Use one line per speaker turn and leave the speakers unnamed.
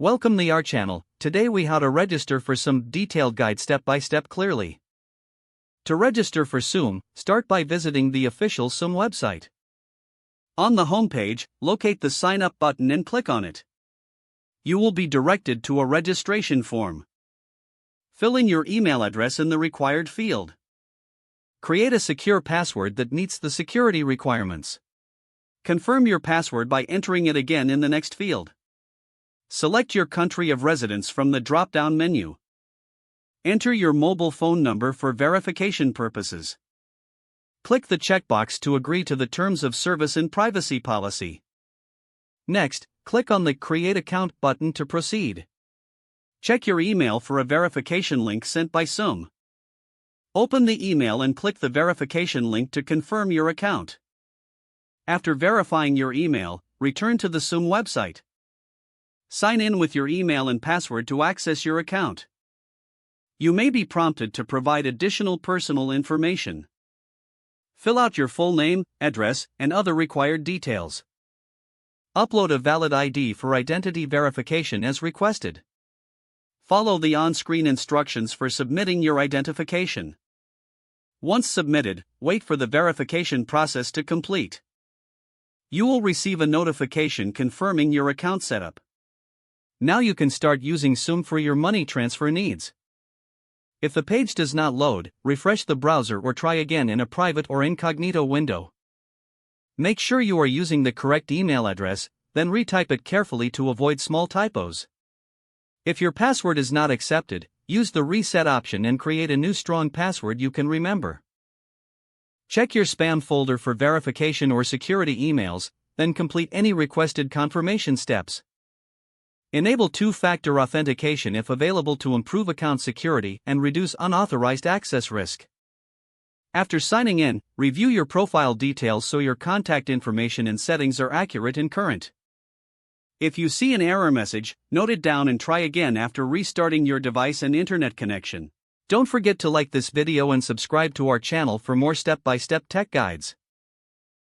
Welcome to our channel. Today we how to register for Xoom detailed guide step by step clearly. To register for Xoom, start by visiting the official Xoom website. On the homepage, locate the sign up button and click on it. You will be directed to a registration form. Fill in your email address in the required field. Create a secure password that meets the security requirements. Confirm your password by entering it again in the next field. Select your country of residence from the drop-down menu. Enter your mobile phone number for verification purposes. Click the checkbox to agree to the terms of service and privacy policy. Next, click on the Create Account button to proceed. Check your email for a verification link sent by Xoom. Open the email and click the verification link to confirm your account. After verifying your email, return to the Xoom website. Sign in with your email and password to access your account. You may be prompted to provide additional personal information. Fill out your full name, address, and other required details. Upload a valid ID for identity verification as requested. Follow the on-screen instructions for submitting your identification. Once submitted, wait for the verification process to complete. You will receive a notification confirming your account setup. Now you can start using Xoom for your money transfer needs. If the page does not load, refresh the browser or try again in a private or incognito window. Make sure you are using the correct email address, then retype it carefully to avoid small typos. If your password is not accepted, use the reset option and create a new strong password you can remember. Check your spam folder for verification or security emails, then complete any requested confirmation steps. Enable two-factor authentication if available to improve account security and reduce unauthorized access risk. After signing in, review your profile details so your contact information and settings are accurate and current. If you see an error message, note it down and try again after restarting your device and internet connection. Don't forget to like this video and subscribe to our channel for more step-by-step tech guides.